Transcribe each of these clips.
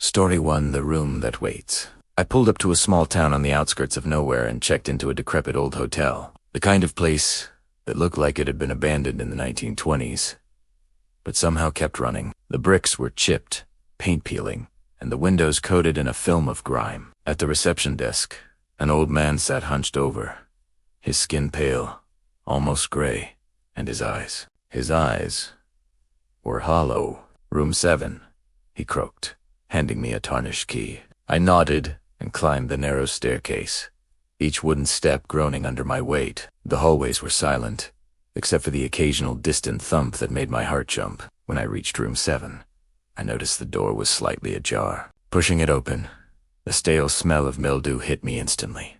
Story 1: The Room That Waits. I pulled up to a small town on the outskirts of nowhere and checked into a decrepit old hotel. The kind of place that looked like it had been abandoned in the 1920s, but somehow kept running. The bricks were chipped, paint peeling, and the windows coated in a film of grime. At the reception desk, an old man sat hunched over, his skin pale, almost gray, and his eyes were hollow. "Room 7, he croaked, handing me a tarnished key. I nodded and climbed the narrow staircase, each wooden step groaning under my weight. The hallways were silent, except for the occasional distant thump that made my heart jump. When I reached room 7, I noticed the door was slightly ajar. Pushing it open, the stale smell of mildew hit me instantly.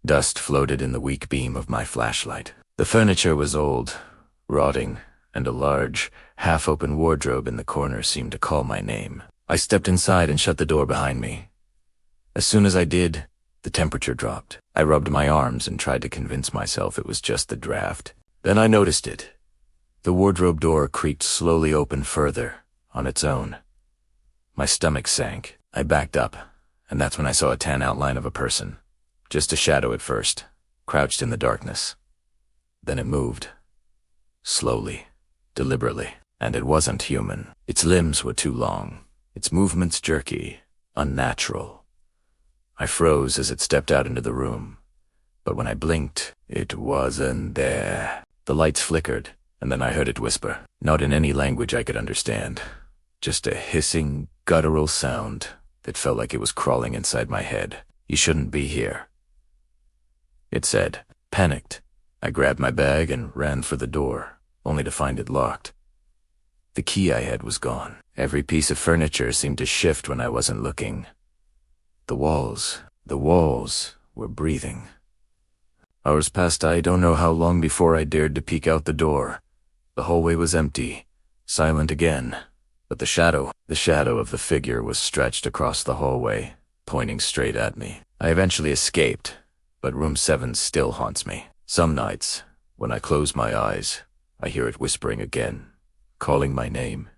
Dust floated in the weak beam of my flashlight. The furniture was old, rotting, and a large, half-open wardrobe in the corner seemed to call my name. I stepped inside and shut the door behind me. As soon as I did, the temperature dropped. I rubbed my arms and tried to convince myself it was just the draft. Then I noticed it. The wardrobe door creaked slowly open further, on its own. My stomach sank. I backed up, and that's when I saw a tan outline of a person. Just a shadow at first, crouched in the darkness. Then it moved. Slowly, deliberately, and it wasn't human. Its limbs were too long, its movements jerky, unnatural. I froze as it stepped out into the room, but when I blinked, it wasn't there. The lights flickered, and then I heard it whisper, not in any language I could understand, just a hissing, guttural sound that felt like it was crawling inside my head. "You shouldn't be here," it said. Panicked, I grabbed my bag and ran for the door, only to find it locked. The key I had was gone. Every piece of furniture seemed to shift when I wasn't looking. The walls were breathing. Hours passed. I don't know how long before I dared to peek out the door. The hallway was empty, silent again, but the shadow of the figure was stretched across the hallway, pointing straight at me. I eventually escaped, but room 7 still haunts me. Some nights, when I close my eyes, I hear it whispering again, calling my name.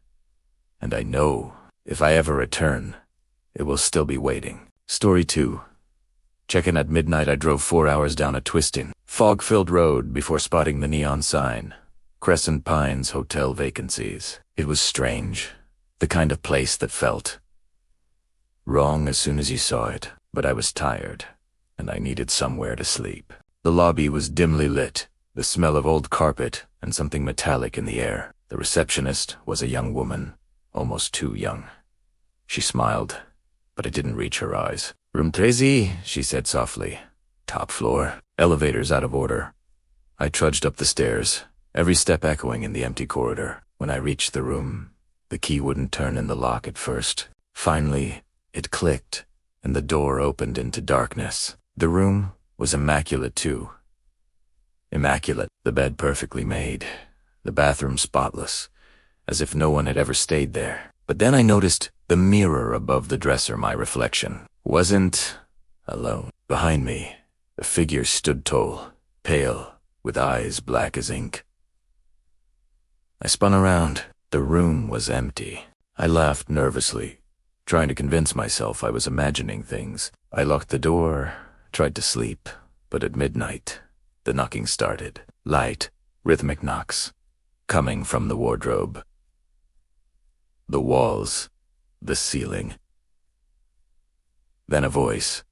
And I know, if I ever return, it will still be waiting. Story 2. Check-in at midnight. I drove 4 hours down a twisting, fog-filled road before spotting the neon sign, Crescent Pines Hotel Vacancies. It was strange, the kind of place that felt wrong as soon as you saw it, but I was tired, and I needed somewhere to sleep. The lobby was dimly lit, the smell of old carpet and something metallic in the air. The receptionist was a young woman, almost too young. She smiled, but it didn't reach her eyes. "Room 13, she said softly. "Top floor." Elevators out of order. I trudged up the stairs, every step echoing in the empty corridor. When I reached the room, the key wouldn't turn in the lock at first. Finally, it clicked, and the door opened into darkness. The room was immaculate too. Immaculate. The bed perfectly made, the bathroom spotless, as if no one had ever stayed there. But then I noticed the mirror above the dresser. My reflection wasn't alone. Behind me, a figure stood tall, pale, with eyes black as ink. I spun around. The room was empty. I laughed nervously, trying to convince myself I was imagining things. I locked the door, tried to sleep, but at midnight, the knocking started. Light, rhythmic knocks, coming from the wardrobe, the walls, the ceiling. Then a voice.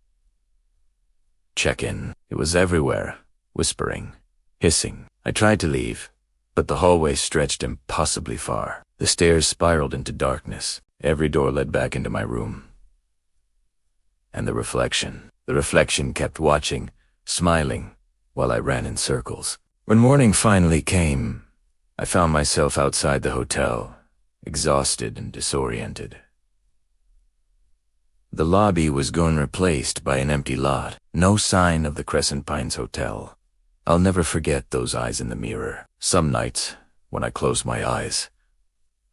"Check-in." It was everywhere, whispering, hissing. I tried to leave, but the hallway stretched impossibly far. The stairs spiraled into darkness. Every door led back into my room. And the reflection kept watching, smiling, while I ran in circles. When morning finally came, I found myself outside the hotel, exhausted and disoriented. The lobby was gone, replaced by an empty lot. No sign of the Crescent Pines Hotel. I'll never forget those eyes in the mirror. Some nights, when I close my eyes,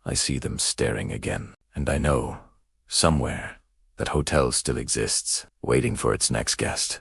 I see them staring again. And I know, somewhere, that hotel still exists, waiting for its next guest.